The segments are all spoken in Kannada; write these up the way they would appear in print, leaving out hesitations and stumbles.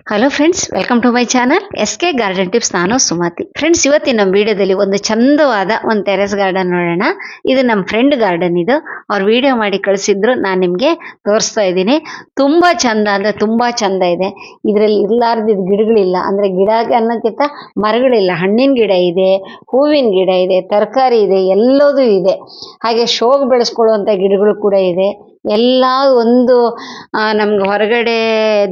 Hello friends, welcome to my channel SK garden tips. ನಾನು ಸುಮತಿ. ಫ್ರೆಂಡ್ಸ್, ಇವತ್ತಿನ ನಮ್ಮ ವಿಡಿಯೋದಲ್ಲಿ ಒಂದು ಚಂದವಾದ ಒಂದು ಟೆರೆಸ್ ಗಾರ್ಡನ್ ನೋಡೋಣ. ಇದು ನಮ್ಮ ಫ್ರೆಂಡ್ ಗಾರ್ಡನ್. ಇದು ಅವ್ರು ವಿಡಿಯೋ ಮಾಡಿ ಕಳಿಸಿದ್ರು, ನಾನು ನಿಮಗೆ ತೋರಿಸ್ತಾ ಇದ್ದೀನಿ. ತುಂಬ ಚಂದ ಅಂದರೆ ತುಂಬ ಚಂದ ಇದೆ. ಇದರಲ್ಲಿ ಇರಲಾರ್ದಿದ್ದ ಗಿಡಗಳಿಲ್ಲ. ಅಂದರೆ ಗಿಡ ಅನ್ನೋಕ್ಕಿಂತ ಮರಗಳಿಲ್ಲ. ಹಣ್ಣಿನ ಗಿಡ ಇದೆ, ಹೂವಿನ ಗಿಡ ಇದೆ, ತರಕಾರಿ ಇದೆ, ಎಲ್ಲದೂ ಇದೆ. ಹಾಗೆ ಶೋಗೆ ಬೆಳೆಸ್ಕೊಳ್ಳುವಂಥ ಗಿಡಗಳು ಕೂಡ ಇದೆ. ಎಲ್ಲ ಒಂದು ನಮ್ಗೆ ಹೊರಗಡೆ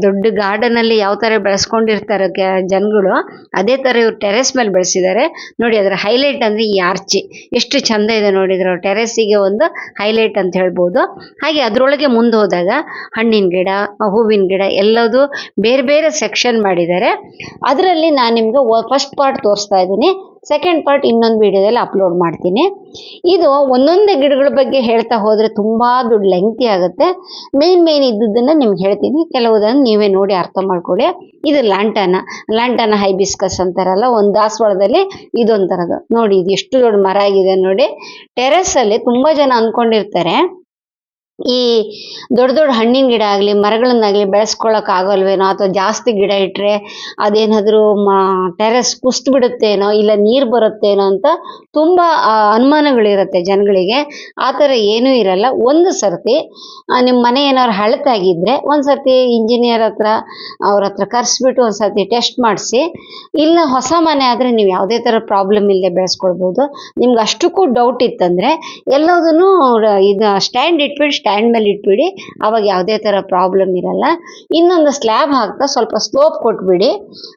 ದೊಡ್ಡ ಗಾರ್ಡನಲ್ಲಿ ಯಾವ ಥರ ಬೆಳೆಸ್ಕೊಂಡಿರ್ತಾರೆ ಜನಗಳು, ಅದೇ ಥರ ಇವ್ರು ಟೆರೆಸ್ ಮೇಲೆ ಬೆಳೆಸಿದ್ದಾರೆ ನೋಡಿ. ಅದರ ಹೈಲೈಟ್ ಅಂದರೆ ಈ ಆರ್ಚಿ ಎಷ್ಟು ಚಂದ ಇದೆ ನೋಡಿದ್ರೆ, ಟೆರೆಸ್ಸಿಗೆ ಒಂದು ಹೈಲೈಟ್ ಅಂತ ಹೇಳ್ಬೋದು. ಹಾಗೆ ಅದರೊಳಗೆ ಮುಂದೆ ಹೋದಾಗ ಹಣ್ಣಿನ ಗಿಡ, ಹೂವಿನ ಗಿಡ ಎಲ್ಲದು ಬೇರೆ ಬೇರೆ ಸೆಕ್ಷನ್ ಮಾಡಿದ್ದಾರೆ. ಅದರಲ್ಲಿ ನಾನು ನಿಮ್ಗೆ ಫಸ್ಟ್ ಪಾರ್ಟ್ ತೋರಿಸ್ತಾ ಇದ್ದೀನಿ. ಸೆಕೆಂಡ್ ಪಾರ್ಟ್ ಇನ್ನೊಂದು ವಿಡಿಯೋದಲ್ಲಿ ಅಪ್ಲೋಡ್ ಮಾಡ್ತೀನಿ. ಇದು ಒಂದೊಂದೇ ಗಿಡಗಳ ಬಗ್ಗೆ ಹೇಳ್ತಾ ಹೋದರೆ ತುಂಬ ದೊಡ್ಡ ಲೆಂಗ್ತಿ ಆಗುತ್ತೆ. ಮೇನ್ ಇದ್ದದ್ದನ್ನು ನಿಮ್ಗೆ ಹೇಳ್ತೀನಿ, ಕೆಲವುದನ್ನು ನೀವೇ ನೋಡಿ ಅರ್ಥ ಮಾಡ್ಕೊಳ್ಳಿ. ಇದು ಲ್ಯಾಂಟನ ಹೈಬಿಸ್ಕಸ್ ಅಂತಾರಲ್ಲ, ಒಂದು ದಾಸವಾಳದಲ್ಲಿ ಇದೊಂಥರದ್ದು ನೋಡಿ. ಇದು ಎಷ್ಟು ದೊಡ್ಡ ಮರ ಆಗಿದೆ ನೋಡಿ. ಟೆರೆಸ್ಸಲ್ಲಿ ತುಂಬ ಜನ ಅಂದ್ಕೊಂಡಿರ್ತಾರೆ, ಈ ದೊಡ್ಡ ದೊಡ್ಡ ಹಣ್ಣಿನ ಗಿಡ ಆಗಲಿ ಮರಗಳನ್ನಾಗಲಿ ಬೆಳೆಸ್ಕೊಳ್ಳೋಕೆ ಆಗೋಲ್ವೇನೋ, ಅಥವಾ ಜಾಸ್ತಿ ಗಿಡ ಇಟ್ಟರೆ ಅದೇನಾದರೂ ಟೆರೆಸ್ ಕುಸ್ತು ಬಿಡುತ್ತೇನೋ, ಇಲ್ಲ ನೀರು ಬರುತ್ತೇನೋ ಅಂತ ತುಂಬ ಅನುಮಾನಗಳಿರುತ್ತೆ ಜನಗಳಿಗೆ. ಆ ಥರ ಏನೂ ಇರಲ್ಲ. ಒಂದು ಸರ್ತಿ ನಿಮ್ಮ ಮನೆ ಏನಾದ್ರು ಹಳತಾಗಿದ್ದರೆ ಒಂದು ಸರ್ತಿ ಇಂಜಿನಿಯರ್ ಹತ್ರ ಅವ್ರ ಹತ್ರ ಕರೆಸ್ಬಿಟ್ಟು ಒಂದು ಸರ್ತಿ ಟೆಸ್ಟ್ ಮಾಡಿಸಿ. ಇಲ್ಲ ಹೊಸ ಮನೆ ಆದರೆ ನೀವು ಯಾವುದೇ ಥರ ಪ್ರಾಬ್ಲಮ್ ಇಲ್ಲದೆ ಬೆಳೆಸ್ಕೊಳ್ಬೋದು. ನಿಮ್ಗೆ ಅಷ್ಟಕ್ಕೂ ಡೌಟ್ ಇತ್ತಂದರೆ ಎಲ್ಲದನ್ನೂ ಇದು ಸ್ಟ್ಯಾಂಡ್ ಮೇಲೆ ಇಟ್ಬಿಡಿ, ಅವಾಗ ಯಾವುದೇ ಥರ ಪ್ರಾಬ್ಲಮ್ ಇರಲ್ಲ. ಇನ್ನೊಂದು ಸ್ಲ್ಯಾಬ್ ಹಾಕ್ತಾ ಸ್ವಲ್ಪ ಸ್ಲೋಪ್ ಕೊಟ್ಬಿಡಿ.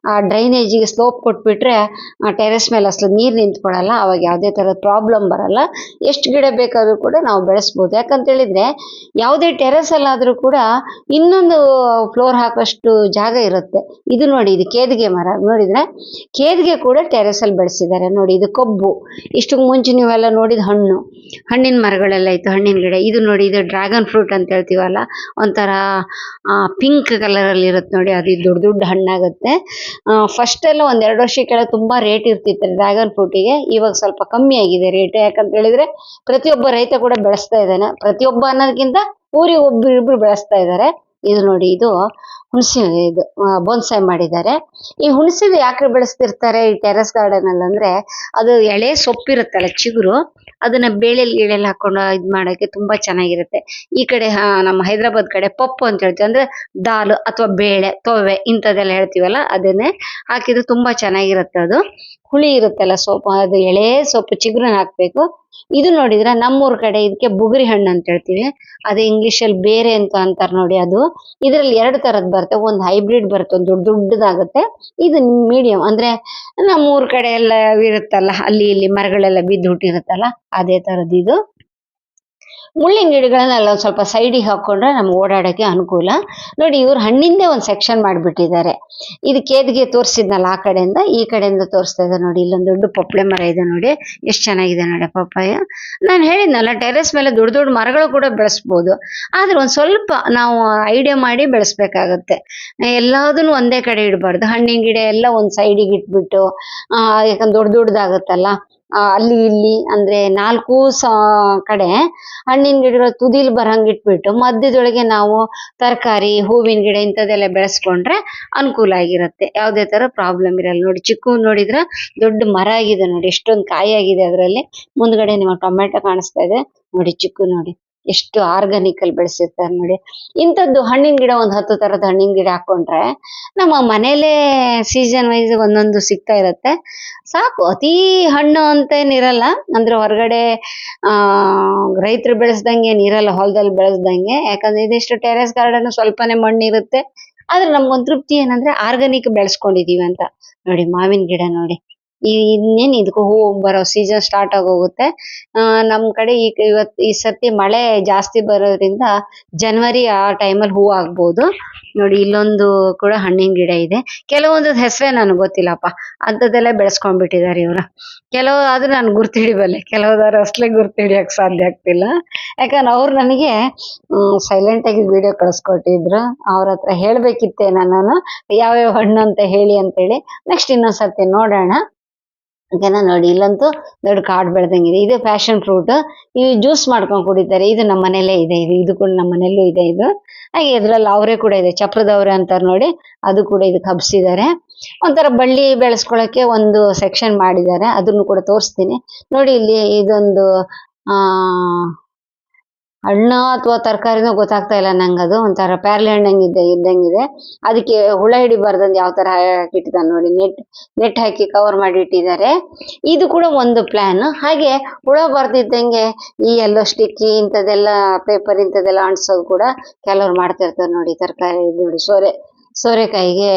ಆ ಡ್ರೈನೇಜಿಗೆ ಸ್ಲೋಪ್ ಕೊಟ್ಬಿಟ್ರೆ ಟೆರೆಸ್ ಮೇಲೆ ಅಸಲು ನೀರು ನಿಂತ್ಕೊಳ್ಳಲ್ಲ, ಅವಾಗ ಯಾವುದೇ ಥರದ ಪ್ರಾಬ್ಲಮ್ ಬರಲ್ಲ. ಎಷ್ಟು ಗಿಡ ಬೇಕಾದರೂ ಕೂಡ ನಾವು ಬೆಳೆಸ್ಬೋದು. ಯಾಕಂತೇಳಿದರೆ ಯಾವುದೇ ಟೆರೆಸಲ್ಲಾದರೂ ಕೂಡ ಇನ್ನೊಂದು ಫ್ಲೋರ್ ಹಾಕೋಷ್ಟು ಜಾಗ ಇರುತ್ತೆ. ಇದು ನೋಡಿ, ಇದು ಕೇದಿಗೆ ಮರ ನೋಡಿದರೆ, ಕೇದಿಗೆ ಕೂಡ ಟೆರೆಸಲ್ಲಿ ಬೆಳೆಸಿದ್ದಾರೆ ನೋಡಿ. ಇದು ಕಬ್ಬು, ಇಷ್ಟು ಮುಂಚೆ ನೀವೆಲ್ಲ ನೋಡಿದ ಹಣ್ಣಿನ ಮರಗಳೆಲ್ಲ ಇತ್ತು, ಹಣ್ಣಿನ ಗಿಡ. ಇದು ನೋಡಿ, ಇದು ಡ್ರ್ಯಾಗನ್ ಫ್ರೂಟ್ ಅಂತ ಹೇಳ್ತೀವಲ್ಲ, ಒಂಥರ ಪಿಂಕ್ ಕಲರಲ್ಲಿ ಇರುತ್ತೆ ನೋಡಿ. ಅದು ದೊಡ್ಡ ದೊಡ್ಡ ಹಣ್ಣಾಗುತ್ತೆ. ಫಸ್ಟೆಲ್ಲ ಒಂದು 2 ವರ್ಷ ಕೆಳಗೆ ತುಂಬ ರೇಟ್ ಇರ್ತಿತ್ತು ಡ್ರ್ಯಾಗನ್ ಫ್ರೂಟಿಗೆ. ಇವಾಗ ಸ್ವಲ್ಪ ಕಮ್ಮಿ ಆಗಿದೆ ರೇಟ್. ಯಾಕಂತ ಹೇಳಿದರೆ ಪ್ರತಿಯೊಬ್ಬ ರೈತ ಕೂಡ ಬೆಳೆಸ್ತಾ ಇದ್ದಾನೆ. ಪ್ರತಿಯೊಬ್ಬ ಅನ್ನೋದಕ್ಕಿಂತ ಊರಿಗೆ ಒಬ್ಬರು ಬೆಳೆಸ್ತಾ ಇದ್ದಾರೆ. ಇದು ನೋಡಿ, ಇದು ಹುಣಸೆ, ಇದು ಬೋನ್ಸಾಯ್ ಮಾಡಿದ್ದಾರೆ. ಈ ಹುಣಸೆದು ಯಾಕೆ ಬೆಳೆಸ್ತಿರ್ತಾರೆ ಈ ಟೆರೆಸ್ ಗಾರ್ಡನಲ್ಲಿ ಅಂದರೆ, ಅದು ಎಳೆ ಸೊಪ್ಪಿರುತ್ತಲ್ಲ, ಚಿಗುರು, ಅದನ್ನ ಬೇಳೆಲಿ ಹಾಕೊಂಡು ಇದು ಮಾಡೋಕ್ಕೆ ತುಂಬ ಚೆನ್ನಾಗಿರುತ್ತೆ. ಈ ಕಡೆ ನಮ್ಮ ಹೈದರಾಬಾದ್ ಕಡೆ ಪಪ್ಪು ಅಂತ ಹೇಳ್ತೀವಿ, ಅಂದರೆ ದಾಲ್ ಅಥವಾ ಬೇಳೆ ತೊವೆ ಇಂಥದ್ದೆಲ್ಲ ಹೇಳ್ತೀವಲ್ಲ, ಅದನ್ನೇ ಹಾಕಿದ್ರೆ ತುಂಬ ಚೆನ್ನಾಗಿರುತ್ತೆ. ಅದು ಹುಳಿ ಇರುತ್ತಲ್ಲ ಸೊಪ್ಪು, ಅದು ಎಳೆ ಸೊಪ್ಪು ಚಿಗುರನ್ನ ಹಾಕಬೇಕು. ಇದು ನೋಡಿದ್ರೆ ನಮ್ಮೂರ ಕಡೆ ಇದಕ್ಕೆ ಬುಗುರಿ ಹಣ್ಣು ಅಂತ ಹೇಳ್ತೀವಿ, ಅದೇ ಇಂಗ್ಲೀಷಲ್ಲಿ ಬೇರೆ ಅಂತ ಅಂತಾರೆ ನೋಡಿ. ಅದು ಇದರಲ್ಲಿ 2 ಥರದ್ದು ಬರುತ್ತೆ. ಒಂದು ಹೈಬ್ರಿಡ್ ಬರುತ್ತೆ, ಒಂದು ದೊಡ್ಡದಾಗುತ್ತೆ. ಇದು ಮೀಡಿಯಂ, ಅಂದರೆ ನಮ್ಮೂರ ಕಡೆ ಎಲ್ಲ ಇರುತ್ತಲ್ಲ, ಅಲ್ಲಿ ಇಲ್ಲಿ ಮರಗಳೆಲ್ಲ ಬಿದ್ದು ಹುಟ್ಟಿರುತ್ತಲ್ಲ, ಅದೇ ಥರದ್ದು ಇದು. ಮುಳ್ಳಿನ ಗಿಡಗಳನ್ನೆಲ್ಲ ಒಂದು ಸ್ವಲ್ಪ ಸೈಡಿಗೆ ಹಾಕ್ಕೊಂಡ್ರೆ ನಮ್ಗೆ ಓಡಾಡೋಕ್ಕೆ ಅನುಕೂಲ. ನೋಡಿ, ಇವ್ರು ಹಣ್ಣಿಂದೇ ಒಂದು ಸೆಕ್ಷನ್ ಮಾಡಿಬಿಟ್ಟಿದ್ದಾರೆ. ಇದು ಕೇದಿಗೆ ತೋರಿಸಿದ್ನಲ್ಲ, ಆ ಕಡೆಯಿಂದ ಈ ಕಡೆಯಿಂದ ತೋರಿಸ್ತಾ ಇದೆ ನೋಡಿ. ಇಲ್ಲೊಂದು ದೊಡ್ಡ ಪಪ್ಳೆ ಮರ ಇದೆ ನೋಡಿ, ಎಷ್ಟು ಚೆನ್ನಾಗಿದೆ ನೋಡಿ ಪಪ್ಪಾಯ. ನಾನು ಹೇಳಿದ್ನಲ್ಲ, ಟೆರೆಸ್ ಮೇಲೆ ದೊಡ್ಡ ದೊಡ್ಡ ಮರಗಳು ಕೂಡ ಬೆಳೆಸ್ಬೋದು. ಆದರೆ ಒಂದು ಸ್ವಲ್ಪ ನಾವು ಐಡಿಯಾ ಮಾಡಿ ಬೆಳೆಸ್ಬೇಕಾಗತ್ತೆ. ಎಲ್ಲದನ್ನು ಒಂದೇ ಕಡೆ ಇಡಬಾರ್ದು. ಹಣ್ಣಿನ ಗಿಡ ಎಲ್ಲ ಒಂದು ಸೈಡಿಗೆ ಇಟ್ಬಿಟ್ಟು, ಯಾಕಂದ್ರೆ ದೊಡ್ಡದಾಗುತ್ತಲ್ಲ, ಅಲ್ಲಿ ಇಲ್ಲಿ ಅಂದರೆ 4 ಕಡೆ ಹಣ್ಣಿನ ಗಿಡಗಳ ತುದಿಲಿ ಬರಂಗೆ ಇಟ್ಬಿಟ್ಟು ಮಧ್ಯದೊಳಗೆ ನಾವು ತರಕಾರಿ, ಹೂವಿನ ಗಿಡ ಇಂಥದ್ದೆಲ್ಲ ಬೆಳೆಸ್ಕೊಂಡ್ರೆ ಅನುಕೂಲ ಆಗಿರುತ್ತೆ. ಯಾವುದೇ ಥರ ಪ್ರಾಬ್ಲಮ್ ಇರಲ್ಲ. ನೋಡಿ, ಚಿಕ್ಕು ನೋಡಿದ್ರೆ ದೊಡ್ಡ ಮರ ಆಗಿದೆ ನೋಡಿ, ಎಷ್ಟೊಂದು ಕಾಯಿ ಆಗಿದೆ ಅದರಲ್ಲಿ. ಮುಂದ್ಗಡೆ ನಿಮಗೆ ಟೊಮೆಟೊ ಕಾಣಿಸ್ತಾ ಇದೆ ನೋಡಿ. ಚಿಕ್ಕು ನೋಡಿ, ಎಷ್ಟು ಆರ್ಗಾನಿಕಲ್ಲಿ ಬೆಳೆಸಿರ್ತಾರೆ ನೋಡಿ. ಇಂಥದ್ದು ಹಣ್ಣಿನ ಗಿಡ ಒಂದು 10 ಥರದ ಹಣ್ಣಿನ ಗಿಡ ಹಾಕ್ಕೊಂಡ್ರೆ ನಮ್ಮ ಮನೇಲೇ ಸೀಸನ್ ವೈಸ್ ಒಂದೊಂದು ಸಿಗ್ತಾ ಇರುತ್ತೆ. ಸಾಕು, ಅತೀ ಹಣ್ಣು ಅಂತೇನಿರಲ್ಲ. ಅಂದರೆ ಹೊರಗಡೆ ರೈತರು ಬೆಳೆಸ್ದಂಗೆ ಏನಿರಲ್ಲ, ಹೊಲದಲ್ಲಿ ಬೆಳೆಸ್ದಂಗೆ. ಯಾಕಂದರೆ ಇದಿಷ್ಟು ಟೆರೆಸ್ ಗಾರ್ಡನ್ ಸ್ವಲ್ಪನೇ ಮಣ್ಣಿರುತ್ತೆ. ಆದರೆ ನಮ್ಗೊಂದು ತೃಪ್ತಿ ಏನಂದರೆ ಆರ್ಗಾನಿಕ್ ಬೆಳೆಸ್ಕೊಂಡಿದ್ದೀವಿ ಅಂತ. ನೋಡಿ, ಮಾವಿನ ಗಿಡ ನೋಡಿ, ಇನ್ನೇನು ಇದಕ್ಕೂ ಹೂವು ಬರೋ ಸೀಸನ್ ಸ್ಟಾರ್ಟ್ ಆಗೋಗುತ್ತೆ. ನಮ್ಮ ಕಡೆ ಈ ಸರ್ತಿ ಮಳೆ ಜಾಸ್ತಿ ಬರೋದ್ರಿಂದ ಜನವರಿ ಆ ಟೈಮಲ್ಲಿ ಹೂವು ಆಗ್ಬೋದು ನೋಡಿ. ಇಲ್ಲೊಂದು ಕೂಡ ಹಣ್ಣಿನ ಗಿಡ ಇದೆ. ಕೆಲವೊಂದು ಹೆಸರೇ ನನಗೆ ಗೊತ್ತಿಲ್ಲಪ್ಪ, ಅಂಥದ್ದೆಲ್ಲ ಬೆಳೆಸ್ಕೊಂಡ್ಬಿಟ್ಟಿದ್ದಾರೆ ಇವರು. ಕೆಲವು ಆದರೂ ನಾನು ಗುರ್ತು ಹಿಡಿಬಲ್ಲೆ, ಕೆಲವುದಾದ್ರು ಅಸಲೇ ಗುರ್ತು ಹಿಡಿಯೋಕ್ಕೆ ಸಾಧ್ಯ ಆಗ್ತಿಲ್ಲ. ಯಾಕಂದ್ರೆ ಅವ್ರು ನನಗೆ ಸೈಲೆಂಟಾಗಿ ವಿಡಿಯೋ ಕಳಿಸ್ಕೊಟ್ಟಿದ್ರು. ಅವ್ರ ಹತ್ರ ಹೇಳಬೇಕಿತ್ತೇನೋ ನಾನು, ಯಾವ್ಯಾವ ಹಣ್ಣು ಅಂತ ಹೇಳಿ ಅಂತೇಳಿ. ನೆಕ್ಸ್ಟ್ ಇನ್ನೊಂದು ಸರ್ತಿ ನೋಡೋಣ. ಓಕೆನಾ. ನೋಡಿ ಇಲ್ಲಂತೂ ದೊಡ್ಡ ಕಾಡು ಬೆಳ್ದಂಗಿದೆ. ಇದು ಪ್ಯಾಷನ್ ಫ್ರೂಟ್. ಈ ಜ್ಯೂಸ್ ಮಾಡ್ಕೊಂಡು ಕುಡಿತಾರೆ. ಇದು ನಮ್ಮ ಮನೇಲೇ ಇದೆ. ಇದು ಕೂಡ ನಮ್ಮ ಮನೇಲೂ ಇದೆ ಇದು. ಹಾಗೆ ಇದ್ರಲ್ಲಿ ಅವರೆ ಕೂಡ ಇದೆ, ಚಪ್ರದ ಅವರೆ ಅಂತಾರೆ ನೋಡಿ, ಅದು ಕೂಡ ಇದಕ್ಕೆ ಹಬ್ಸಿದ್ದಾರೆ. ಒಂಥರ ಬಳ್ಳಿ ಬೆಳೆಸ್ಕೊಳಕ್ಕೆ ಒಂದು ಸೆಕ್ಷನ್ ಮಾಡಿದ್ದಾರೆ, ಅದನ್ನು ಕೂಡ ತೋರಿಸ್ತೀನಿ. ನೋಡಿ ಇಲ್ಲಿ ಇದೊಂದು ಆ ಹಣ್ಣು ಅಥವಾ ತರಕಾರಿನೋ ಗೊತ್ತಾಗ್ತಾ ಇಲ್ಲ ನಂಗೆ. ಅದು ಒಂಥರ ಪ್ಯಾರ್ಲೆ ಹಣ್ಣಂಗಿದೆ ಇದ್ದಂಗಿದೆ. ಅದಕ್ಕೆ ಹುಳ ಹಿಡಿಬಾರ್ದಂದು ಯಾವ ತರ ಹಾಕಿಟ್ಟಿದ್ದಾನೆ ನೋಡಿ, ನೆಟ್ ಹಾಕಿ ಕವರ್ ಮಾಡಿ ಇಟ್ಟಿದ್ದಾರೆ. ಇದು ಕೂಡ ಒಂದು ಪ್ಲಾನ್. ಹಾಗೆ ಹುಳ ಬರ್ದಿದ್ದಂಗೆ ಈ ಎಲ್ಲೋ ಸ್ಟಿಕ್ಕಿ ಇಂಥದ್ದೆಲ್ಲ ಪೇಪರ್ ಇಂಥದ್ದೆಲ್ಲ ಅಂಟಿಸೋದು ಕೂಡ ಕೆಲವ್ರು ಮಾಡ್ತಿರ್ತಾರೆ ನೋಡಿ. ತರಕಾರಿ ನೋಡಿ, ಸೋರೆಕಾಯಿಗೆ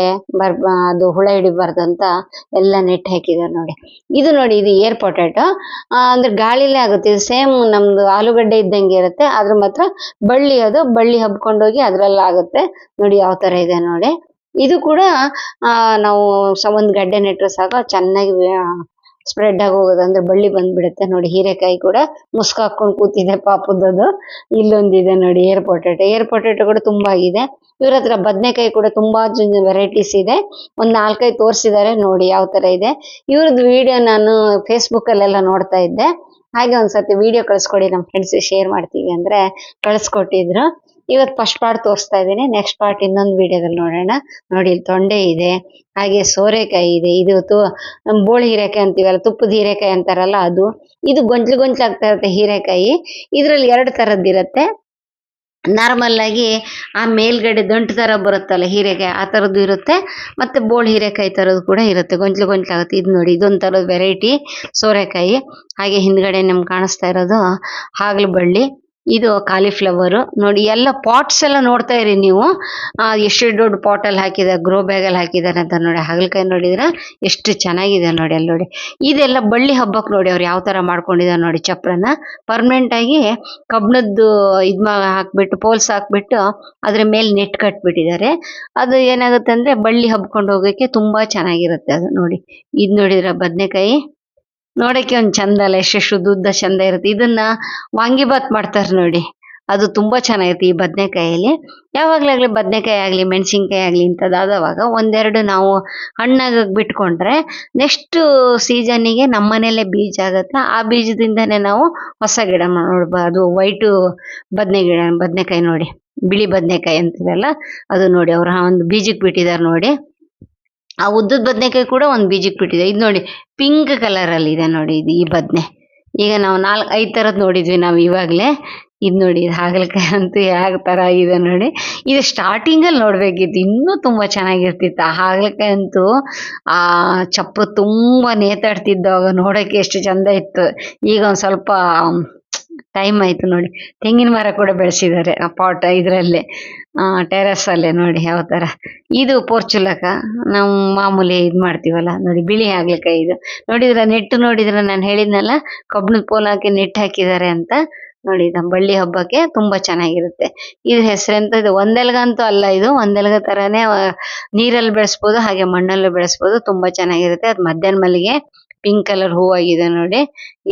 ಅದು ಹುಳ ಹಿಡಿಬಾರ್ದು ಅಂತ ಎಲ್ಲ ನೆಟ್ ಹಾಕಿದ್ದಾರೆ ನೋಡಿ. ಇದು ನೋಡಿ, ಇದು ಏರ್ ಪೊಟ್ಯಾಟೊ. ಅಂದ್ರೆ ಗಾಳಿಲೇ ಆಗುತ್ತೆ. ಇದು ಸೇಮ್ ನಮ್ದು ಆಲೂಗಡ್ಡೆ ಇದ್ದಂಗೆ ಇರುತ್ತೆ, ಅದ್ರ ಮಾತ್ರ ಬಳ್ಳಿ, ಅದು ಬಳ್ಳಿ ಹಬ್ಕೊಂಡೋಗಿ ಅದ್ರಲ್ಲಿ ಆಗುತ್ತೆ ನೋಡಿ. ಯಾವ ತರ ಇದೆ ನೋಡಿ. ಇದು ಕೂಡ ನಾವು ಒಂದು ಗಡ್ಡೆ ನೆಟ್ಟರೆ ಸಾಕು, ಚೆನ್ನಾಗಿ ಸ್ಪ್ರೆಡ್ ಆಗಿ ಹೋಗೋದು, ಅಂದ್ರೆ ಬಳ್ಳಿ ಬಂದ್ಬಿಡುತ್ತೆ ನೋಡಿ. ಹೀರೆಕಾಯಿ ಕೂಡ ಮುಸ್ಕ್ ಹಾಕೊಂಡು ಕೂತಿದೆ ಪಾಪದದು. ಇಲ್ಲೊಂದಿದೆ ನೋಡಿ ಏರ್ ಪೊಟ್ಯಾಟೊ ಕೂಡ ತುಂಬಾ ಆಗಿದೆ. ಇವ್ರ ಹತ್ರ ಬದನೆಕಾಯಿ ಕೂಡ ತುಂಬಾ ವೆರೈಟೀಸ್ ಇದೆ. ಒಂದ್ 4-5 ತೋರಿಸಿದ್ದಾರೆ ನೋಡಿ ಯಾವ ತರ ಇದೆ. ಇವ್ರದ್ದು ವಿಡಿಯೋ ನಾನು ಫೇಸ್ಬುಕ್ ಅಲ್ಲೆಲ್ಲ ನೋಡ್ತಾ ಇದ್ದೆ. ಹಾಗೆ ಒಂದ್ಸತಿ ವಿಡಿಯೋ ಕಳಿಸ್ಕೊಡಿ, ನಮ್ಮ ಫ್ರೆಂಡ್ಸ್ ಶೇರ್ ಮಾಡ್ತೀವಿ ಅಂದ್ರೆ ಕಳಿಸ್ಕೊಟ್ಟಿದ್ರು. ಇವತ್ತು ಫಸ್ಟ್ ಪಾರ್ಟ್ ತೋರಿಸ್ತಾ ಇದ್ದೀನಿ, ನೆಕ್ಸ್ಟ್ ಪಾರ್ಟ್ ಇನ್ನೊಂದು ವಿಡಿಯೋದಲ್ಲಿ ನೋಡೋಣ. ನೋಡಿ ಇಲ್ಲಿ ತೊಂಡೆ ಇದೆ, ಹಾಗೆ ಸೋರೆಕಾಯಿ ಇದೆ. ಇದು ಬೋಳಿ ಹೀರೆಕಾಯಿ ಅಂತೀವಲ್ಲ, ತುಪ್ಪದ ಹೀರೆಕಾಯಿ ಅಂತಾರಲ್ಲ ಅದು. ಇದು ಗೊಂಚಲಾಗ್ತಾ ಇರುತ್ತೆ ಹೀರೆಕಾಯಿ. ಇದ್ರಲ್ಲಿ 2 ತರದ್ದಿರತ್ತೆ. ನಾರ್ಮಲ್ ಆಗಿ ಆ ಮೇಲ್ಗಡೆ ದಂಟು ತರ ಬರುತ್ತಲ್ಲ ಹೀರೆಕಾಯಿ, ಆ ತರದ್ದು ಇರುತ್ತೆ. ಮತ್ತೆ ಬೋಳ್ ಹೀರೆಕಾಯಿ ತರದ್ದು ಕೂಡ ಇರುತ್ತೆ, ಗೊಂಚಲಾಗುತ್ತೆ. ಇದು ನೋಡಿ, ಇದೊಂದ್ ತರದ ವೆರೈಟಿ ಸೋರೆಕಾಯಿ. ಹಾಗೆ ಹಿಂದ್ಗಡೆ ನಮ್ಗೆ ಕಾಣಿಸ್ತಾ ಇರೋದು ಹಾಗಲ ಬಳ್ಳಿ. ಇದು ಕಾಲಿಫ್ಲವರ್ ನೋಡಿ. ಎಲ್ಲ ಪಾಟ್ಸ್ ಎಲ್ಲ ನೋಡ್ತಾ ಇರಿ ನೀವು, ಎಷ್ಟು ದೊಡ್ಡ ಪಾಟ್ ಅಲ್ಲಿ ಹಾಕಿದ್ದಾರೆ, ಗ್ರೋ ಬ್ಯಾಗ್ ಅಲ್ಲಿ ಹಾಕಿದ್ದಾರೆ ಅಂತ ನೋಡಿ. ಹಾಗಲಕಾಯಿ ನೋಡಿದ್ರೆ ಎಷ್ಟು ಚೆನ್ನಾಗಿದೆ ನೋಡಿ. ಅಲ್ಲಿ ನೋಡಿ, ಇದೆಲ್ಲ ಬಳ್ಳಿ ಹಬ್ಬಕ್ಕೆ ನೋಡಿ ಅವ್ರು ಯಾವ ತರ ಮಾಡ್ಕೊಂಡಿದ್ದಾರೆ ನೋಡಿ. ಚಪ್ರನ ಪರ್ಮನೆಂಟ್ ಆಗಿ ಕಬ್ಬಣದ್ದು ಹಾಕ್ಬಿಟ್ಟು, ಪೋಲ್ಸ್ ಹಾಕ್ಬಿಟ್ಟು ಅದ್ರ ಮೇಲೆ ನೆಟ್ ಕಟ್ಬಿಟ್ಟಿದ್ದಾರೆ. ಅದು ಏನಾಗುತ್ತೆ ಅಂದ್ರೆ ಬಳ್ಳಿ ಹಬ್ಕೊಂಡು ಹೋಗಕ್ಕೆ ತುಂಬಾ ಚೆನ್ನಾಗಿರುತ್ತೆ ಅದು ನೋಡಿ. ಇದ್ ನೋಡಿದ್ರ ಬದನೆಕಾಯಿ ನೋಡಕ್ಕೆ ಒಂದ್ ಚಂದ ಅಲ್ಲ, ಎಷ್ಟು ಉದ್ದ ಚಂದ ಇರುತ್ತೆ. ಇದನ್ನ ವಾಂಗಿಬಾತ್ ಮಾಡ್ತಾರೆ ನೋಡಿ, ಅದು ತುಂಬಾ ಚೆನ್ನಾಗಿರುತ್ತೆ ಈ ಬದನೆಕಾಯಲ್ಲಿ. ಯಾವಾಗ್ಲಾಗ್ಲಿ ಬದನೆಕಾಯಿ ಆಗ್ಲಿ ಮೆಣಸಿನ್ಕಾಯಿ ಆಗ್ಲಿ ಇಂಥದ್ದಾದವಾಗ ಒಂದೆರಡು ನಾವು ಹಣ್ಣಾಗ ಬಿಟ್ಕೊಂಡ್ರೆ ನೆಕ್ಸ್ಟ್ ಸೀಸನ್ನಿಗೆ ನಮ್ಮ ಮನೇಲೆ ಬೀಜ ಆಗತ್ತೆ. ಆ ಬೀಜದಿಂದನೇ ನಾವು ಹೊಸ ಗಿಡ ನೋಡ್ಬೋದು. ಅದು ವೈಟ್ ಬದನೆಕಾಯಿ ನೋಡಿ, ಬಿಳಿ ಬದನೆಕಾಯಿ ಅಂತೀವಲ್ಲ ಅದು ನೋಡಿ. ಅವ್ರ ಒಂದು ಬೀಜಕ್ಕೆ ಬಿಟ್ಟಿದ್ದಾರೆ ನೋಡಿ. ಆ ಉದ್ದದ ಬದನೆಕಾಯಿ ಕೂಡ ಒಂದು ಬೀಜಕ್ಕೆ ಬಿಟ್ಟಿದೆ. ಇದು ನೋಡಿ ಪಿಂಕ್ ಕಲರ್ ಅಲ್ಲಿ ಇದೆ ನೋಡಿ. ಇದು ಈ ಬದನೆ ಈಗ ನಾವು 4-5 ತರದ್ ನೋಡಿದ್ವಿ ನಾವು ಇವಾಗ್ಲೇ. ಇದು ನೋಡಿ, ಇದು ಹಾಗಲಕಾಯಿ ಅಂತೂ ಯಾವ ತರ ಇದೆ ನೋಡಿ. ಇದು ಸ್ಟಾರ್ಟಿಂಗ್ ಅಲ್ಲಿ ನೋಡ್ಬೇಕಿತ್ತು, ಇನ್ನೂ ತುಂಬಾ ಚೆನ್ನಾಗಿರ್ತಿತ್ತು. ಆ ಹಾಗಲಕಾಯಿ ಅಂತೂ ಆ ಚಪ್ಪು ತುಂಬಾ ನೇತಾಡ್ತಿದ್ದಾಗ ನೋಡಕ್ಕೆ ಎಷ್ಟು ಚಂದ ಇತ್ತು. ಈಗ ಒಂದ್ ಸ್ವಲ್ಪ ಟೈಮ್ ಆಯ್ತು ನೋಡಿ. ತೆಂಗಿನ ಮರ ಕೂಡ ಬೆಳೆಸಿದ್ದಾರೆ ಆ ಪಾಟ್ ಇದ್ರಲ್ಲೇ, ಟೆರೆಸ್ ಅಲ್ಲೇ ನೋಡಿ ಯಾವ ತರ. ಇದು ಪೋರ್ಚುಲಕ, ನಾವು ಮಾಮೂಲಿ ಇದ್ ಮಾಡ್ತೀವಲ್ಲ ನೋಡಿ, ಬಿಳಿ ಹಾಗಲಕಾಯಿ. ಇದು ನೋಡಿದ್ರ ನೆಟ್ಟು ನೋಡಿದ್ರ, ನಾನು ಹೇಳಿದ್ನಲ್ಲ ಕಬ್ಬಣದ ಪೋಲ್ ಹಾಕಿ ನೆಟ್ ಹಾಕಿದ್ದಾರೆ ಅಂತ ನೋಡಿ. ನಮ್ಮ ಬಳ್ಳಿ ಹಬ್ಬಕ್ಕೆ ತುಂಬಾ ಚೆನ್ನಾಗಿರುತ್ತೆ. ಇದು ಹೆಸರೆಂತ, ಇದು ಒಂದೆಲ್ಗಂತೂ ಅಲ್ಲ, ಇದು ಒಂದೆಲ್ಗ ತರಾನೇ ನೀರಲ್ಲಿ ಬೆಳೆಸ್ಬೋದು, ಹಾಗೆ ಮಣ್ಣಲ್ಲೂ ಬೆಳೆಸ್ಬೋದು. ತುಂಬಾ ಚೆನ್ನಾಗಿರುತ್ತೆ. ಅದು ಮಧ್ಯಾಹ್ನ ಮಲ್ಲಿಗೆ ಪಿಂಕ್ ಕಲರ್ ಹೂವಾಗಿದೆ ನೋಡಿ.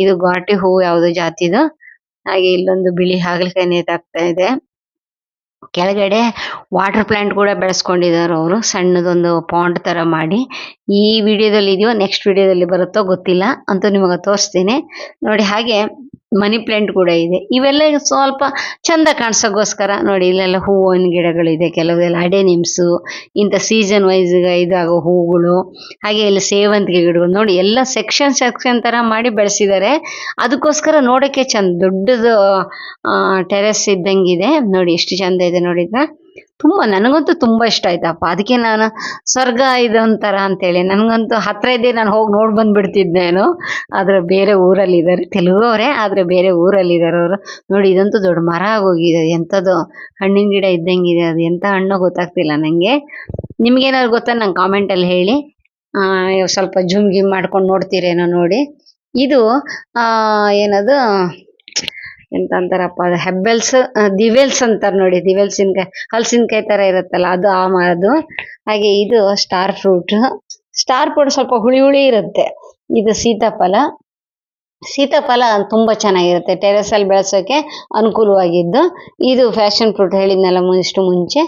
ಇದು ಘಾಟಿ ಹೂವು ಯಾವ್ದು ಜಾತಿದು. ಹಾಗೆ ಇಲ್ಲೊಂದು ಬಿಳಿ ಹಾಗಲಕಾಯಿ ನೇತಾಕ್ತಾ ಇದೆ. ಕೆಳಗಡೆ ವಾಟರ್ ಪ್ಲಾಂಟ್ ಕೂಡ ಬೆಳೆಸ್ಕೊಂಡಿದ್ದಾರೆ ಅವರು, ಸಣ್ಣದೊಂದು ಪಾಂಡ್ ತರ ಮಾಡಿ. ಈ ವಿಡಿಯೋದಲ್ಲಿ ಇದೆಯೋ ನೆಕ್ಸ್ಟ್ ವಿಡಿಯೋದಲ್ಲಿ ಬರುತ್ತೋ ಗೊತ್ತಿಲ್ಲ, ಅಂತೂ ನಿಮಗೆ ತೋರಿಸ್ತೀನಿ ನೋಡಿ. ಹಾಗೆ ಮನಿ ಪ್ಲಾಂಟ್ ಕೂಡ ಇದೆ. ಇವೆಲ್ಲ ಸ್ವಲ್ಪ ಚಂದ ಕಾಣಿಸೋಕ್ಕೋಸ್ಕರ ನೋಡಿ. ಇಲ್ಲೆಲ್ಲ ಹೂವಿನ ಗಿಡಗಳಿದೆ, ಕೆಲವೆಲ್ಲ ಅಡೆನಿಮ್ಸು, ಇಂಥ ಸೀಸನ್ ವೈಸ್ ಇದಾಗೋ ಹೂಗಳು. ಹಾಗೆ ಇಲ್ಲಿ ಸೇವಂತಿಗೆ ಗಿಡಗಳು ನೋಡಿ, ಎಲ್ಲ ಸೆಕ್ಷನ್ ತರ ಮಾಡಿ ಬೆಳೆಸಿದ್ದಾರೆ. ಅದಕ್ಕೋಸ್ಕರ ನೋಡಕ್ಕೆ ಚಂದ, ದೊಡ್ಡದು ಟೆರೆಸ್ ಇದ್ದಂಗಿದೆ ನೋಡಿ. ಎಷ್ಟು ಚಂದ ಇದೆ ನೋಡಿದ್ರ. ತುಂಬಾ, ನನಗಂತೂ ತುಂಬಾ ಇಷ್ಟ ಆಯ್ತಪ್ಪ. ಅದಕ್ಕೆ ನಾನು ಸ್ವರ್ಗ ಇದೊಂಥರ ಅಂತೇಳಿ, ನನಗಂತೂ ಹತ್ರ ಇದ್ದೆ, ನಾನು ಹೋಗಿ ನೋಡ್ ಬಂದ್ಬಿಡ್ತಿದ್ದೇನು. ಆದ್ರೆ ಬೇರೆ ಊರಲ್ಲಿ ಇದ್ದಾರೆ, ತೆಲುಗು ಅವರೇ, ಆದ್ರೆ ಬೇರೆ ಊರಲ್ಲಿ ಇದ್ದಾರೆ ಅವರು ನೋಡಿ. ಇದಂತೂ ದೊಡ್ಡ ಮರ ಆಗೋಗಿದೆ, ಎಂಥದ್ದು ಹಣ್ಣಿನ ಗಿಡ ಇದ್ದಂಗಿದೆ. ಅದು ಎಂತ ಹಣ್ಣು ಗೊತ್ತಾಗ್ತಿಲ್ಲ ನಂಗೆ. ನಿಮ್ಗೇನಾದ್ರು ಗೊತ್ತಾ ನಂಗೆ ಕಾಮೆಂಟ್ ಅಲ್ಲಿ ಹೇಳಿ. ಸ್ವಲ್ಪ ಜೂಮ್ ಗಿಮ್ ಮಾಡ್ಕೊಂಡು ನೋಡ್ತೀರೇನೋ ನೋಡಿ. ಇದು ಏನದು ಎಂತ ಅಂತಾರಪ್ಪ, ಅದು ಹೆಬ್ಬೆಲ್ಸ್, ದಿವೆಲ್ಸ್ ಅಂತಾರ ನೋಡಿ. ದಿವೆಲ್ಸಿನ್ಕಾಯಿ, ಹಲಸಿನಕಾಯಿ ತರ ಇರುತ್ತಲ್ಲ ಅದು, ಆ ಮರದ್ದು. ಹಾಗೆ ಇದು ಸ್ಟಾರ್ ಫ್ರೂಟ್ ಸ್ವಲ್ಪ ಹುಳಿ ಹುಳಿ ಇರುತ್ತೆ. ಇದು ಸೀತಾಫಲ. ಸೀತಾಫಲ ತುಂಬ ಚೆನ್ನಾಗಿರುತ್ತೆ, ಟೆರೆಸಲ್ಲಿ ಬೆಳೆಸೋಕ್ಕೆ ಅನುಕೂಲವಾಗಿದ್ದು. ಇದು ಫ್ಯಾಷನ್ ಫ್ರೂಟ್ ಹೇಳಿದ್ನಲ್ಲ ಇಷ್ಟು ಮುಂಚೆ,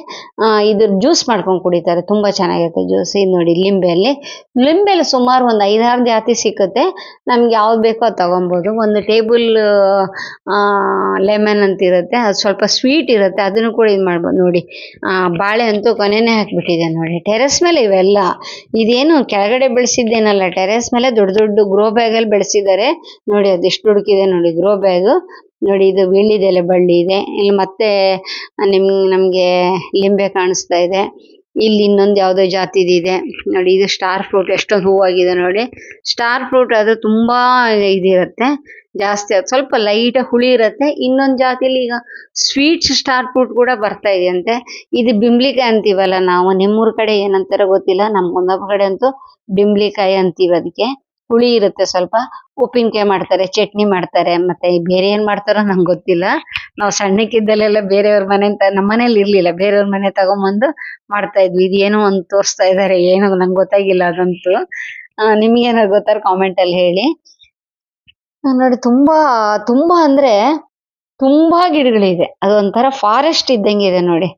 ಇದ್ರ ಜ್ಯೂಸ್ ಮಾಡ್ಕೊಂಡು ಕುಡಿತಾರೆ, ತುಂಬ ಚೆನ್ನಾಗಿರುತ್ತೆ ಜ್ಯೂಸ್. ಇದು ನೋಡಿ ಲಿಂಬೆಯಲ್ಲಿ ಸುಮಾರು ಒಂದು 5-6 ಜಾತಿ ಸಿಕ್ಕುತ್ತೆ, ನಮ್ಗೆ ಯಾವ್ದು ಬೇಕೋ ಅದು ತೊಗೊಬೋದು. ಒಂದು ಟೇಬಲ್ ಲೆಮನ್ ಅಂತ ಇರುತ್ತೆ, ಅದು ಸ್ವಲ್ಪ ಸ್ವೀಟ್ ಇರುತ್ತೆ, ಅದನ್ನು ಕೂಡ ಇದು ಮಾಡ್ಬೋದು. ನೋಡಿ ಬಾಳೆ ಅಂತೂ ಕೊನೆನೇ ಹಾಕಿಬಿಟ್ಟಿದೆ ನೋಡಿ. ಟೆರೆಸ್ ಮೇಲೆ ಇವೆಲ್ಲ, ಇದೇನು ಕೆಳಗಡೆ ಬೆಳೆಸಿದ್ದೇನಲ್ಲ, ಟೆರೆಸ್ ಮೇಲೆ ದೊಡ್ಡ ದೊಡ್ಡ ಗ್ರೋ ಬ್ಯಾಗಲ್ಲಿ ಬೆಳೆಸಿದ್ದಾರೆ ನೋಡಿ. ಅದೆಷ್ಟು ಹುಡುಕಿದೆ ನೋಡಿ ಗ್ರೋ ಬ್ಯಾಗು. ನೋಡಿ ಇದು ವೀಳ್ಯದೆಲೆ ಬಳ್ಳಿ ಇದೆ. ಇಲ್ಲಿ ಮತ್ತೆ ನಮಗೆ ಲಿಂಬೆ ಕಾಣಿಸ್ತಾ ಇದೆ. ಇಲ್ಲಿ ಇನ್ನೊಂದು ಯಾವುದೋ ಜಾತಿದು ಇದೆ ನೋಡಿ. ಇದು ಸ್ಟಾರ್ ಫ್ರೂಟ್, ಎಷ್ಟೊಂದು ಹೂವಾಗಿದೆ ನೋಡಿ. ಸ್ಟಾರ್ ಫ್ರೂಟ್ ಅದು ತುಂಬಾ ಇದಿರುತ್ತೆ ಜಾಸ್ತಿ, ಅದು ಸ್ವಲ್ಪ ಲೈಟ್ ಹುಳಿ ಇರುತ್ತೆ. ಇನ್ನೊಂದು ಜಾತಿಲಿ ಈಗ ಸ್ವೀಟ್ಸ್ ಸ್ಟಾರ್ ಫ್ರೂಟ್ ಕೂಡ ಬರ್ತಾ ಇದೆಯಂತೆ. ಇದು ಬಿಂಬ್ಳಿಕಾಯಿ ಅಂತೀವಲ್ಲ ನಾವು, ನಿಮ್ಮೂರ ಕಡೆ ಏನಂತಾರ ಗೊತ್ತಿಲ್ಲ, ನಮ್ಮ ಕುಂದಾಪುರ ಕಡೆ ಅಂತೂ ಬಿಂಬ್ಳಿಕಾಯಿ ಅಂತೀವಿ. ಅದಕ್ಕೆ ಹುಳಿ ಇರುತ್ತೆ, ಸ್ವಲ್ಪ ಉಪ್ಪಿನಕಾಯಿ ಮಾಡ್ತಾರೆ, ಚಟ್ನಿ ಮಾಡ್ತಾರೆ, ಮತ್ತೆ ಬೇರೆ ಏನ್ ಮಾಡ್ತಾರೋ ನಂಗೆ ಗೊತ್ತಿಲ್ಲ. ನಾವು ಸಣ್ಣಕ್ಕಿದ್ದಲ್ಲೆಲ್ಲ ಬೇರೆಯವ್ರ ಮನೆ ನಮ್ಮ ಮನೇಲಿ ಇರ್ಲಿಲ್ಲ, ಬೇರೆಯವ್ರ ಮನೆ ತಗೊಂಬಂದು ಮಾಡ್ತಾ ಇದ್ವಿ. ಇದೇನೋ ಒಂದು ತೋರಿಸ್ತಾ ಇದ್ದಾರೆ, ಏನೋ ನಂಗೆ ಗೊತ್ತಾಗಿಲ್ಲ ಅದಂತೂ. ನಿಮ್ಗೇನಾದ್ರು ಗೊತ್ತಾರ ಕಾಮೆಂಟ್ ಅಲ್ಲಿ ಹೇಳಿ. ನೋಡಿ ತುಂಬಾ ತುಂಬಾ ಅಂದ್ರೆ ತುಂಬಾ ಗಿಡಗಳಿದೆ, ಅದೊಂಥರ ಫಾರೆಸ್ಟ್ ಇದ್ದಂಗೆ ಇದೆ ನೋಡಿ.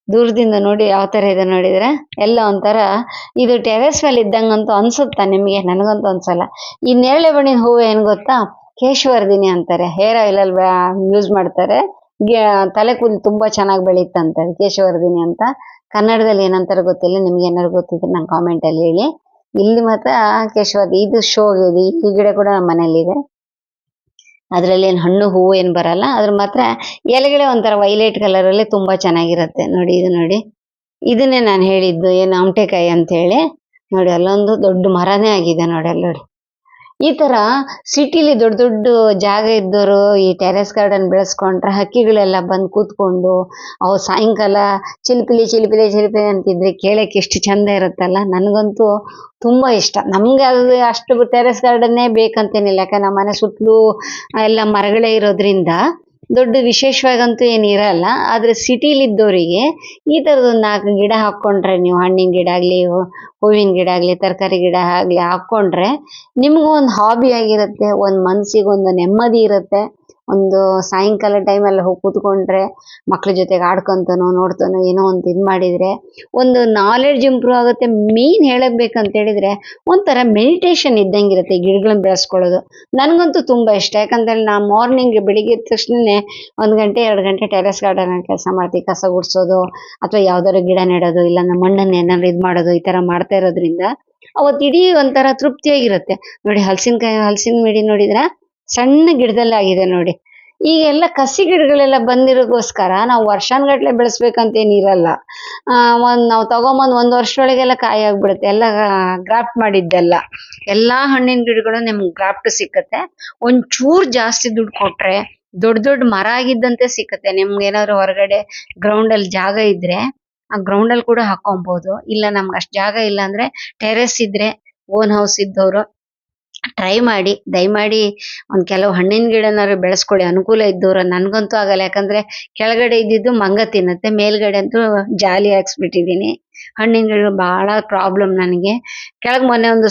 ದೂರದಿಂದ ನೋಡಿ ಯಾವ ತರ ಇದೆ ನೋಡಿದ್ರೆ, ಎಲ್ಲ ಒಂಥರ ಇದು ಟೆರೆಸ್ ಮೇಲೆ ಇದ್ದಂಗಂತೂ ಅನ್ಸುತ್ತಾ ನಿಮಗೆ? ನನಗಂತೂ ಅನ್ಸಲ್ಲ. ಈ ನೇರಳೆ ಬಣ್ಣಿನ ಹೂವು ಏನ್ ಗೊತ್ತಾ, ಕೇಶವರ್ಧಿನಿ ಅಂತಾರೆ. ಹೇರ್ ಆಯಿಲ್ ಅಲ್ಲಿ ಯೂಸ್ ಮಾಡ್ತಾರೆ. ತಲೆ ಕೂದಲು ತುಂಬಾ ಚೆನ್ನಾಗಿ ಬೆಳೀತಂತಾರೆ, ಕೇಶವರ್ಧಿನಿ ಅಂತ. ಕನ್ನಡದಲ್ಲಿ ಏನಂತಾರೆ ಗೊತ್ತಿಲ್ಲ, ನಿಮ್ಗೆ ಏನಾದ್ರು ಗೊತ್ತಿದ್ರೆ ನಂಗೆ ಕಾಮೆಂಟ್ ಅಲ್ಲಿ ಹೇಳಿ. ಇಲ್ಲಿ ಮಾತ್ರ ಕೇಶವರ್ಧಿ, ಇದು ಶೋ ಇದೆ. ಈ ಗಿಡ ಕೂಡ ನಮ್ಮ ಮನೇಲಿದೆ. ಅದ್ರಲ್ಲಿ ಏನು ಹಣ್ಣು ಹೂವು ಏನು ಬರಲ್ಲ, ಅದ್ರ ಮಾತ್ರ ಎಲೆಗಳೇ ಒಂಥರ ವೈಲೆಟ್ ಕಲರ್ ಅಲ್ಲಿ ತುಂಬಾ ಚೆನ್ನಾಗಿರುತ್ತೆ ನೋಡಿ. ಇದು ನೋಡಿ, ಇದನ್ನೇ ನಾನು ಹೇಳಿದ್ದು ಏನು ಅಮಟೆಕಾಯಿ ಅಂತ ಹೇಳಿ. ನೋಡಿ ಅಲ್ಲೊಂದು ದೊಡ್ಡ ಮರನೇ ಆಗಿದೆ ನೋಡಿ, ಅಲ್ಲಿ ನೋಡಿ. ಈ ತರ ಸಿಟಿಲಿ ದೊಡ್ಡ ದೊಡ್ಡ ಜಾಗ ಇದ್ದವರು ಈ ಟೆರೆಸ್ ಗಾರ್ಡನ್ ಬೆಳೆಸ್ಕೊಂಡ್ರೆ ಹಕ್ಕಿಗಳೆಲ್ಲ ಬಂದು ಕೂತ್ಕೊಂಡು ಅವು ಸಾಯಂಕಾಲ ಚಿಲಿಪಿಲಿ ಚಿಲಿಪಿಲಿ ಚಿಲಿಪಿಲಿ ಅಂತಿದ್ರೆ ಕೇಳಕ್ಕೆ ಎಷ್ಟು ಚಂದ ಇರುತ್ತಲ್ಲ. ನನಗಂತೂ ತುಂಬಾ ಇಷ್ಟ. ನಮ್ಗೆ ಅದು ಅಷ್ಟು ಟೆರೆಸ್ ಗಾರ್ಡನ್ನೇ ಬೇಕಂತೇನಿಲ್ಲ, ಯಾಕಂದ್ರೆ ನಮ್ಮ ಮನೆ ಸುತ್ತಲೂ ಎಲ್ಲ ಮರಗಳೇ ಇರೋದ್ರಿಂದ ದೊಡ್ಡ ವಿಶೇಷವಾಗಂತೂ ಏನು ಇರಲ್ಲ. ಆದ್ರೆ ಸಿಟಿಲಿ ಇದ್ದವರಿಗೆ ಈ ಥರದೊಂದು 4 ಗಿಡ ಹಾಕ್ಕೊಂಡ್ರೆ, ನೀವು ಹಣ್ಣಿನ ಗಿಡ ಆಗಲಿ, ಹೂವಿನ ಗಿಡ ಆಗಲಿ, ತರಕಾರಿ ಗಿಡ ಆಗಲಿ ಹಾಕ್ಕೊಂಡ್ರೆ ನಿಮಗೂ ಒಂದು ಹಾಬಿ ಆಗಿರುತ್ತೆ, ಒಂದು ಮನಸ್ಸಿಗೆ ಒಂದು ನೆಮ್ಮದಿ ಇರುತ್ತೆ. ಒಂದು ಸಾಯಂಕಾಲ ಟೈಮಲ್ಲಿ ಹೋಗಿ ಕೂತ್ಕೊಂಡ್ರೆ ಮಕ್ಳ ಜೊತೆಗೆ ಆಡ್ಕೊಂತನೋ ನೋಡ್ತಾನೋ ಏನೋ ಒಂದು ಇದು ಮಾಡಿದರೆ ಒಂದು ನಾಲೆಡ್ಜ್ ಇಂಪ್ರೂವ್ ಆಗುತ್ತೆ. ಮೇನ್ ಹೇಳಬೇಕಂತ ಹೇಳಿದ್ರೆ ಒಂಥರ ಮೆಡಿಟೇಷನ್ ಇದ್ದಂಗಿರುತ್ತೆ ಈ ಗಿಡಗಳನ್ನ ಬೆಳೆಸ್ಕೊಳ್ಳೋದು. ನನಗಂತೂ ತುಂಬ ಇಷ್ಟ, ಯಾಕಂತೇಳಿ ನಾನು ಮಾರ್ನಿಂಗ್ ಬೆಳಿಗ್ಗೆ ಎದ್ದ ತಕ್ಷಣನೇ 1 ಗಂಟೆ 2 ಗಂಟೆ ಟೆರೆಸ್ ಗಾರ್ಡನ್ ಕೆಲಸ ಮಾಡ್ತೀವಿ. ಕಸ ಗುಡಿಸೋದು ಅಥವಾ ಯಾವ್ದಾದ್ರು ಗಿಡ ನೆಡೋದು, ಇಲ್ಲ ನಮ್ಮ ಮಣ್ಣನ್ನು ಏನಾದ್ರು ಇದು ಮಾಡೋದು, ಈ ಥರ ಮಾಡ್ತಾ ಇರೋದ್ರಿಂದ ಅವತ್ತು ಇಡೀ ಒಂಥರ ತೃಪ್ತಿಯಾಗಿರುತ್ತೆ ನೋಡಿ. ಹಲಸಿನ ಮಿಡಿ ನೋಡಿದ್ರ ಸಣ್ಣ ಗಿಡದಲ್ಲಿ ಆಗಿದೆ ನೋಡಿ. ಈಗೆಲ್ಲ ಕಸಿ ಗಿಡಗಳೆಲ್ಲ ಬಂದಿರೋಗೋಸ್ಕರ ನಾವು ವರ್ಷಾನ್ಗಟ್ಲೆ ಬೆಳೆಸ್ಬೇಕಂತ ಏನಿರಲ್ಲ. ನಾವು ತಗೊಂಬಂದು 1 ವರ್ಷದೊಳಗೆಲ್ಲ ಕಾಯಿ ಆಗ್ಬಿಡುತ್ತೆ, ಎಲ್ಲ ಗ್ರಾಫ್ಟ್ ಮಾಡಿದ್ದೆಲ್ಲ. ಎಲ್ಲಾ ಹಣ್ಣಿನ ಗಿಡಗಳು ನಿಮ್ಗೆ ಗ್ರಾಫ್ಟ್ ಸಿಕ್ಕತ್ತೆ. ಒಂಚೂರು ಜಾಸ್ತಿ ದುಡ್ಡು ಕೊಟ್ರೆ ದೊಡ್ಡ ದೊಡ್ಡ ಮರ ಆಗಿದ್ದಂತೆ ಸಿಕ್ಕತ್ತೆ. ನಿಮ್ಗೆ ಏನಾದ್ರು ಹೊರಗಡೆ ಗ್ರೌಂಡ್ ಅಲ್ಲಿ ಜಾಗ ಇದ್ರೆ ಆ ಗ್ರೌಂಡ್ ಅಲ್ಲಿ ಕೂಡ ಹಾಕೊಬಹುದು. ಇಲ್ಲ ನಮ್ಗೆ ಅಷ್ಟು ಜಾಗ ಇಲ್ಲ ಅಂದ್ರೆ ಟೆರೆಸ್ ಇದ್ರೆ, ಓನ್ ಹೌಸ್ ಇದ್ದವರು ಟ್ರೈ ಮಾಡಿ, ದಯಮಾಡಿ ಒಂದ್ ಕೆಲವು ಹಣ್ಣಿನ ಗಿಡನಾದ್ರು ಬೆಳೆಸ್ಕೊಳ್ಳಿ. ಅನುಕೂಲ ಇದ್ದವ್ರು, ನನ್ಗಂತೂ ಆಗಲ್ಲ, ಯಾಕಂದ್ರೆ ಕೆಳಗಡೆ ಇದ್ದಿದ್ದು ಮಂಗ ತಿನ್ನತ್ತೆ, ಮೇಲ್ಗಡೆ ಅಂತೂ ಜಾಲಿ ಹಾಕ್ಸ್ಬಿಟ್ಟಿದೀನಿ. ಹಣ್ಣಿನ ಗಿಡ ಬಹಳ ಪ್ರಾಬ್ಲಮ್ ನನಗೆ. ಕೆಳಗ್ ಮೊನ್ನೆ ಒಂದು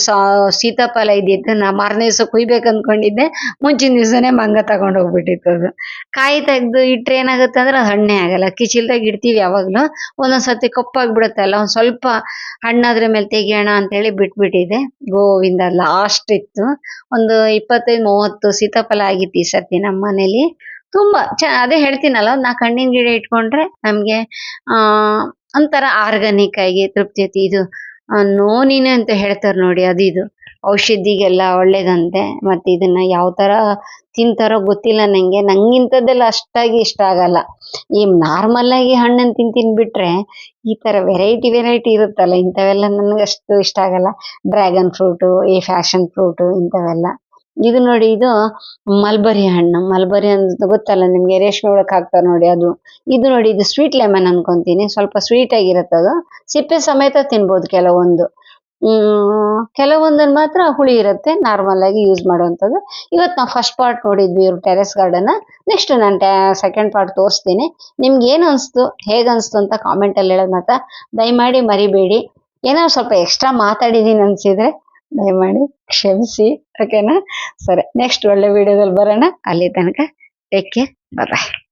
ಸೀತಾಫಲ ಇದ್ದಿತ್ತು, ನಾ ಮಾರನೇ ದಿವಸ ಕುಯ್ಬೇಕು ಅಂದ್ಕೊಂಡಿದ್ದೆ, ಮುಂಚಿನ ದಿವಸನೇ ಮಂಗ ತಗೊಂಡ್ ಹೋಗ್ಬಿಟ್ಟಿತ್ತು. ಅದು ಕಾಯಿ ತೆಗ್ದು ಇಟ್ರೆ ಏನಾಗುತ್ತೆ ಅಂದ್ರೆ ಅದು ಹಣ್ಣೇ ಆಗಲ್ಲ. ಕಿಚಿಲ್ದಾಗ ಇಡ್ತೀವಿ ಯಾವಾಗ್ಲೂ, ಒಂದೊಂದ್ಸತಿ ಕಪ್ಪಾಗ್ಬಿಡುತ್ತಲ್ಲ, ಒಂದ್ ಸ್ವಲ್ಪ ಹಣ್ಣಾದ್ರ ಮೇಲೆ ತೆಗಿಯೋಣ ಅಂತ ಹೇಳಿ ಬಿಟ್ಬಿಟ್ಟಿದೆ. ಗೋವಿಂದ, ಲಾಸ್ಟ್ ಇತ್ತು ಒಂದು 25-30 ಸೀತಾಫಲ ಆಗಿತ್ತು ಈ ಸರ್ತಿ ನಮ್ಮ ಮನೇಲಿ. ತುಂಬಾ ಅದೇ ಹೇಳ್ತೀನಲ್ಲ, 4 ಹಣ್ಣಿನ ಗಿಡ ಇಟ್ಕೊಂಡ್ರೆ ನಮ್ಗೆ ಒಂಥರ ಆರ್ಗಾನಿಕ್ ಆಗಿ ತೃಪ್ತಿ ಐತಿ. ಇದು ನೋನಿನ ಅಂತ ಹೇಳ್ತಾರೆ ನೋಡಿ, ಇದು ಔಷಧಿಗೆಲ್ಲ ಒಳ್ಳೇದಂತೆ. ಮತ್ತೆ ಇದನ್ನ ಯಾವ ತರ ತಿಂತಾರೋ ಗೊತ್ತಿಲ್ಲ ನಂಗೆ. ನಂಗಿಂಥದ್ದೆಲ್ಲ ಅಷ್ಟಾಗಿ ಇಷ್ಟ ಆಗಲ್ಲ. ಈ ನಾರ್ಮಲ್ ಆಗಿ ಹಣ್ಣನ್ನು ತಿಂತೀನಿ ಬಿಟ್ರೆ, ಈ ತರ ವೆರೈಟಿ ಇರುತ್ತಲ್ಲ, ಇಂಥವೆಲ್ಲ ನನಗೆ ಅಷ್ಟು ಇಷ್ಟ ಆಗಲ್ಲ. ಡ್ರ್ಯಾಗನ್ ಫ್ರೂಟು, ಈ ಫ್ಯಾಷನ್ ಫ್ರೂಟು, ಇಂಥವೆಲ್ಲ. ಇದು ನೋಡಿ, ಇದು ಮಲ್ಬರಿ ಹಣ್ಣು. ಮಲ್ಬರಿ ಅಂತ ಗೊತ್ತಲ್ಲ ನಿಮ್ಗೆ, ರೇಷ್ಮೆ ಒಳಕ್ ಹಾಕ್ತಾರೆ ನೋಡಿ ಅದು. ಇದು ನೋಡಿ, ಇದು ಸ್ವೀಟ್ ಲೆಮನ್ ಅನ್ಕೊಂತೀನಿ, ಸ್ವಲ್ಪ ಸ್ವೀಟ್ ಆಗಿರುತ್ತೆ ಅದು. ಸಿಪ್ಪೆ ಸಮೇತ ತಿನ್ಬೋದು ಕೆಲವೊಂದು. ಕೆಲವೊಂದನ್ನು ಮಾತ್ರ ಹುಳಿ ಇರುತ್ತೆ, ನಾರ್ಮಲ್ ಆಗಿ ಯೂಸ್ ಮಾಡುವಂಥದ್ದು. ಇವತ್ತು ನಾವು ಫಸ್ಟ್ ಪಾರ್ಟ್ ನೋಡಿದ್ವಿ ಇವ್ರ ಟೆರೆಸ್ ಗಾರ್ಡನ್. ನೆಕ್ಸ್ಟ್ ನಾನು ಸೆಕೆಂಡ್ ಪಾರ್ಟ್ ತೋರಿಸ್ತೀನಿ. ನಿಮ್ಗೆ ಏನು ಅನಿಸ್ತು, ಹೇಗೆ ಅನಿಸ್ತು ಅಂತ ಕಾಮೆಂಟಲ್ಲಿ ಹೇಳೋದು ಮಾತ್ರ ದಯಮಾಡಿ ಮರಿಬೇಡಿ. ಏನೋ ಸ್ವಲ್ಪ ಎಕ್ಸ್ಟ್ರಾ ಮಾತಾಡಿದೀನಿ ಅನ್ಸಿದ್ರೆ ದಯಮಾಡಿ ಕ್ಷಮಿಸಿ. ಓಕೆನಾ? ಸರಿ, ನೆಕ್ಸ್ಟ್ ಒಳ್ಳೆ ವಿಡಿಯೋದಲ್ಲಿ ಬರೋಣ. ಅಲ್ಲಿ ತನಕ ಟೇಕ್ ಕೇರ್. ಬಾಯ್.